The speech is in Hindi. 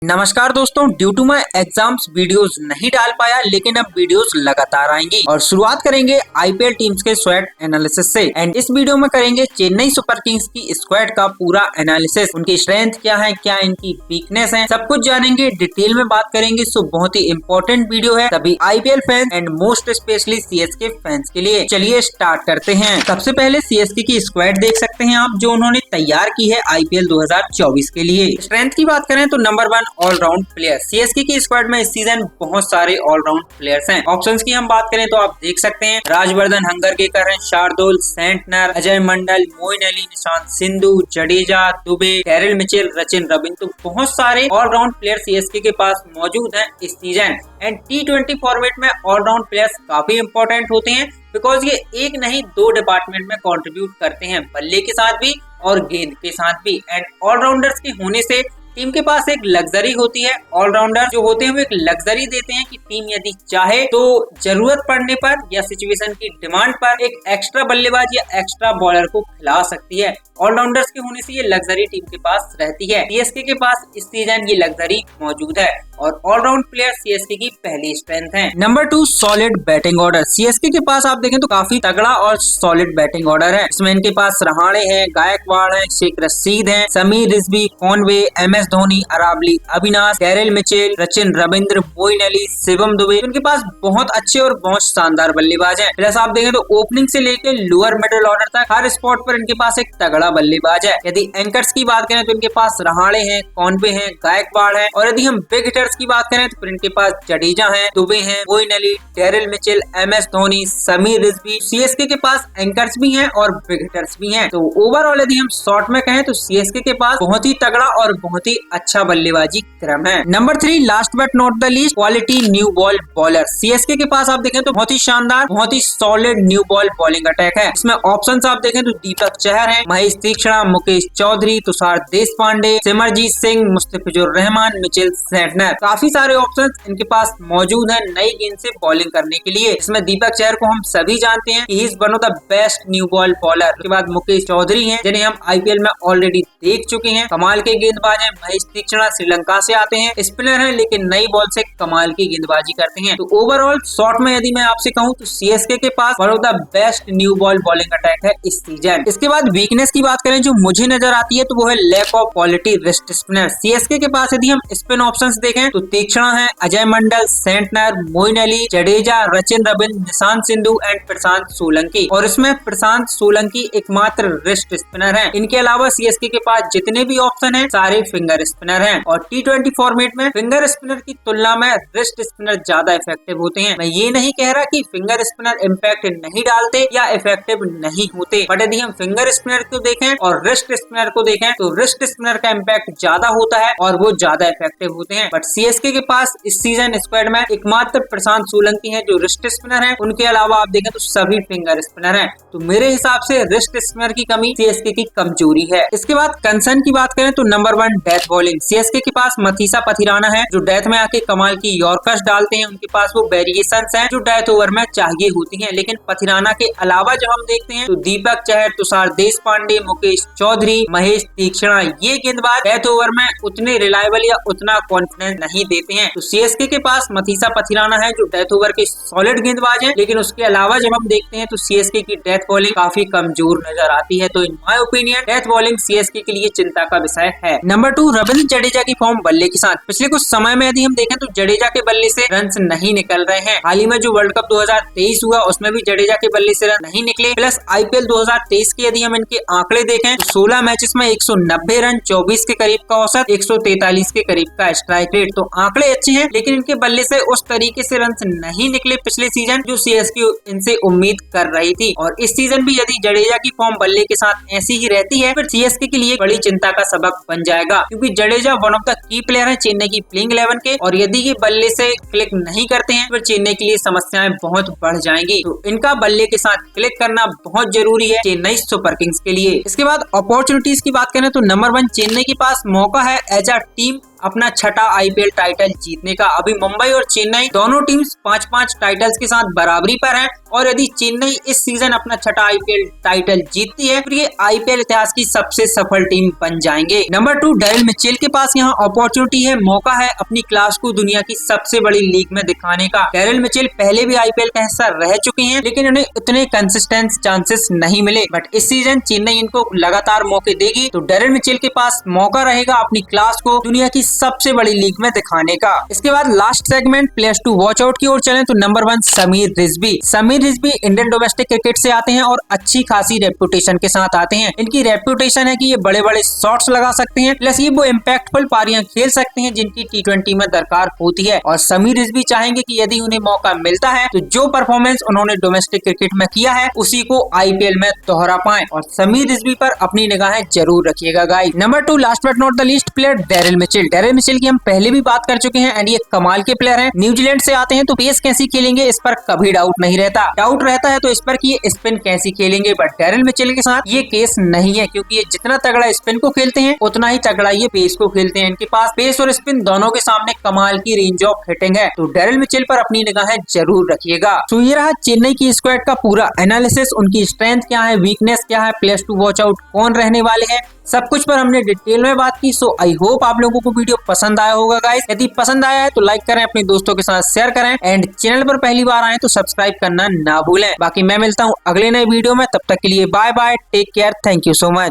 नमस्कार दोस्तों, due to my exams videos नहीं डाल पाया, लेकिन अब वीडियोस लगातार आएंगी और शुरुआत करेंगे आईपीएल टीम्स के स्क्वाड एनालिसिस से। एंड इस वीडियो में करेंगे चेन्नई सुपर किंग्स की स्क्वाड का पूरा एनालिसिस, उनकी स्ट्रेंथ क्या है, क्या इनकी वीकनेस है, सब कुछ जानेंगे, डिटेल में बात करेंगे। सो बहुत ही इंपॉर्टेंट वीडियो है सभी IPL fans and most specially CSK fans के लिए। चलिए स्टार्ट करते हैं। सबसे पहले सीएसके की स्क्वाड देख सकते हैं आप, जो उन्होंने तैयार की है आईपीएल 2024 के लिए। स्ट्रेंथ की बात करें तो नंबर 1 ऑलराउंड प्लेयर। सीएसके की स्क्वाड में इस सीजन बहुत सारे ऑलराउंड प्लेयर्स हैं। ऑप्शंस की हम बात करें तो आप देख सकते हैं राजवर्धन हंगरकेकर हैं, Shardul, Santner, Ajay Mandal, Moin Ali, Nishant Sindhu, Jadeja, Dubey, Carol Mitchell, Sachin Ravindra. तो बहुत सारे ऑलराउंड प्लेयर सीएसके के पास मौजूद हैं इस सीजन। एंड T20 फॉर्मेट में ऑलराउंड प्लेयर्स काफी इंपॉर्टेंट होते हैं, बिकॉज ये एक नहीं 2 डिपार्टमेंट में कंट्रीब्यूट करते हैं, बल्ले के साथ भी और गेंद के साथ भी। एंड ऑलराउंडर्स के होने से टीम के पास एक लग्जरी होती है। ऑलराउंडर जो होते हैं वो एक लग्जरी देते हैं कि टीम यदि चाहे तो जरूरत पड़ने पर या सिचुएशन की डिमांड पर एक एक्स्ट्रा बल्लेबाज या एक्स्ट्रा बॉलर को खिला सकती है। ऑलराउंडर्स के होने से ये लग्जरी टीम के पास रहती है। सीएसके के पास इस सीजन ये लग्जरी मौजूद है और ऑलराउंड प्लेयर सीएसके की पहली स्ट्रेंथ है। Number 2 solid batting order. CSK के पास आप देखें तो काफी तगड़ा और सॉलिड बैटिंग ऑर्डर है। इसमें इनके पास रहाणे हैं, गायकवाड़ है, शेख रशीद है, Sameer Rizvi, Conway, MS Dhoni, Aravelly, Avinash, Daryl Mitchell, Sachin Ravindra, Moeen Ali, Shivam Dube. इनके पास बहुत अच्छे और बहुत शानदार बल्लेबाज हैं। प्लस आप देखें तो ओपनिंग से लेकर लोअर मिडिल ऑर्डर तक हर स्पॉट पर इनके पास एक तगड़ा बल्लेबाज है। यदि एंकर्स की बात करें तो इनके पास रहाणे हैं, कॉनवे हैं, गायकवाड़ है, और यदि हम बिग हिटर्स की बात करें तो फिर इनके पास जडेजा है, दुबे हैं, Moeen Ali, Daryl Mitchell, MS Dhoni, Sameer Rizvi. CSK के पास एंकर्स भी हैं और बिग हिटर्स भी हैं। तो ओवरऑल यदि हम शॉर्ट में कहें तो सीएसके के पास बहुत ही तगड़ा और बहुत ही अच्छा बल्लेबाजी क्रम है। Number 3 last but not the least quality new ball bowler. CSK के पास आप देखें तो बहुत ही शानदार, बहुत ही solid new ball bowling attack है। इसमें ऑप्शंस आप देखें तो दीपक चहर है, महेश तीक्ष्णा, मुकेश चौधरी, तुषार देशपांडे, सिमरजीत सिंह, मुस्तफिजुर रहमान, मिचेल सेंटनर। काफी सारे ऑप्शंस इनके पास मौजूद हैं नई गेंद से बॉलिंग करने के लिए। इसमें दीपक चहर को हम सभी जानते हैं कि he is one of the best new ball bowler. उसके बाद मुकेश चौधरी हैं, जिन्हें हम आईपीएल में ऑलरेडी देख चुके हैं, कमाल के गेंदबाज हैं। महेश तीक्ष्णा श्रीलंका से आते हैं, स्पिनर हैं, लेकिन नई बॉल से कमाल की गेंदबाजी करते हैं। तो ओवरऑल शॉर्ट में यदि मैं आपसे कहूं तो सीएसके के पास one of the best new ball bowling attack है इस सीजन। इसके बाद वीकनेस की बात करें जो मुझे नजर आती है तो वो है lack of quality wrist spinner. CSK के पास यदि हम स्पिन ऑप्शंस देखें तो तीक्ष्णा है, अजय मंडल, सेंटनर, मोइन अली, जडेजा, सचिन रविंद्र, निशांत सिंधु एंड प्रशांत सोलंकी। और इसमें प्रशांत सोलंकी एकमात्र रिस्ट स्पिनर है। इनके अलावा सीएसके के पास जितने भी ऑप्शन है सारे फिंगर स्पिनर हैं। और T20 फॉर्मेट में फिंगर स्पिनर की तुलना में रिस्ट स्पिनर ज्यादा इफेक्टिव होते हैं। मैं ये नहीं कह रहा कि फिंगर स्पिनर इम्पैक्ट नहीं डालते या इफेक्टिव नहीं होते, बट यदि हम फिंगर स्पिनर को देखें और रिस्ट स्पिनर को देखें तो रिस्ट स्पिनर का इम्पैक्ट ज्यादा होता है और वो ज्यादा इफेक्टिव होते हैं। बट सीएसके के पास इस सीजन स्क्वाड में एकमात्र प्रशांत सोलंकी है जो रिस्ट स्पिनर है। उनके अलावा आप देखें तो सभी फिंगर स्पिनर है। तो मेरे हिसाब से रिस्ट स्पिनर की कमी सीएसके की कमजोरी है। इसके बाद कंसर्न की बात करें तो नंबर 1 डेथ बॉलिंग। सीएसके के पास मथीसा पथिराना है जो डेथ में आके कमाल की यॉर्कर्स डालते हैं। उनके पास वो वेरिएशंस हैं जो डेथ ओवर में चाहिए होती हैं। लेकिन पथिराना के अलावा जब हम देखते हैं तो दीपक चहर, तुषार देशपांडे, मुकेश चौधरी, महेश तीक्ष्णा, ये गेंदबाज डेथ ओवर में उतने रिलायबल या उतना कॉन्फिडेंस नहीं देते हैं। तो सीएसके के पास मथीसा पथिराना है जो डेथ ओवर के सॉलिड गेंदबाज है। लेकिन उसके अलावा जब हम देखते हैं तो सीएसके की डेथ बॉलिंग काफी कमजोर नजर आती है। तो in my opinion death bowling CSK के लिए चिंता का विषय है। नंबर 2 रविंद्र जडेजा की फॉर्म बल्ले के साथ। पिछले कुछ समय में यदि हम देखें तो जडेजा के बल्ले से रन्स नहीं निकल रहे हैं। हाल ही में जो वर्ल्ड कप 2023 हुआ उसमें भी जडेजा के बल्ले से रन नहीं निकले। प्लस आईपीएल 2023 के यदि हम इनके आंकड़े देखें तो 16 मैचेस में 190 रन, 24 के करीब का औसत, 143 के करीब का स्ट्राइक रेट। तो आंकड़े अच्छे हैं, लेकिन इनके बल्ले से उस तरीके से रन नहीं निकले पिछले सीजन जो सीएसके इनसे उम्मीद कर रही थी। और इस सीजन भी यदि जडेजा की फॉर्म बल्ले के साथ ऐसी ही रहती है फिर सीएसके के लिए बड़ी चिंता का सबक बन जाएगा, क्योंकि Jadeja one of the key player है चेन्नई की प्लेइंग 11 के। और यदि ये बल्ले से क्लिक नहीं करते हैं फिर चेन्नई के लिए समस्याएं बहुत बढ़ जाएंगी। तो इनका बल्ले के साथ क्लिक करना बहुत जरूरी है चेन्नई सुपर किंग्स के लिए। इसके बाद अपॉर्चुनिटीज की बात करें तो नंबर 1 चेन्नई के पास मौका है एज अ टीम अपना छठा आईपीएल टाइटल जीतने का। अभी मुंबई और चेन्नई दोनों टीम्स 5-5 टाइटल्स के साथ बराबरी पर हैं। और यदि चेन्नई इस सीजन अपना छठा आईपीएल टाइटल जीतती है तो ये आईपीएल इतिहास की सबसे सफल टीम बन जाएंगे। नंबर 2, डेरिल मिचेल के पास यहाँ अपॉर्चुनिटी है, मौका है अपनी क्लास को दुनिया की सबसे बड़ी लीग में दिखाने का। डेरिल मिचेल पहले भी आईपीएल का हिस्सा रह चुके हैं लेकिन उन्हें उतने कंसिस्टेंट चांसेस नहीं मिले, बट इस सीजन चेन्नई इनको लगातार मौके देगी तो डेरिल मिचेल के पास मौका रहेगा अपनी क्लास को दुनिया की सबसे बड़ी लीग में दिखाने का। इसके बाद last segment players to watch out की ओर चलें तो number 1 Sameer Rizvi. Sameer Rizvi Indian domestic cricket से आते हैं और अच्छी खासी रेपुटेशन के साथ आते हैं। इनकी रेपुटेशन है कि ये बड़े बड़े शॉट्स लगा सकते हैं, प्लस ये वो इम्पैक्टफुल पारियां खेल सकते हैं जिनकी टी20 में दरकार होती है। और समीर रिजवी चाहेंगे कि यदि उन्हें मौका मिलता है तो जो परफॉर्मेंस उन्होंने डोमेस्टिक क्रिकेट में किया है उसी को आईपीएल में दोहरा पाएं, और समीर रिजवी पर अपनी निगाहें जरूर रखिएगा guys. Number 2, last but not the least player Daryl Mitchell. Daryl Mitchell की हम पहले भी बात कर चुके हैं एंड ये कमाल के प्लेयर हैं। न्यूजीलैंड से आते हैं तो पेस कैसी खेलेंगे इस पर कभी डाउट नहीं रहता। डाउट रहता है तो इस पर कि ये स्पिन कैसी खेलेंगे, बट डेरिल मिचेल के साथ ये केस नहीं है क्योंकि ये जितना तगड़ा स्पिन को खेलते हैं उतना ही तगड़ा ये पेस को खेलते हैं। इनके पास पेस और स्पिन दोनों के सामने कमाल की रेंज ऑफ हिटिंग है, तो डेरिल मिचेल पर अपनी निगाहें जरूर रखिएगा। तो ये रहा चेन्नई की स्क्वाड का पूरा एनालिसिस, उनकी स्ट्रेंथ क्या है, वीकनेस क्या है, प्लेयर्स टू वॉच आउट कौन रहने वाले हैं, सब कुछ पर हमने डिटेल में बात की। सो आई होप आप लोगों को वीडियो पसंद आया होगा गाइस। यदि पसंद आया है तो लाइक करें, अपने दोस्तों के साथ शेयर करें एंड चैनल पर पहली बार आए तो सब्सक्राइब करना ना भूलें। बाकी मैं मिलता हूँ अगले नए वीडियो में, तब तक के लिए bye bye, take care, thank you so much.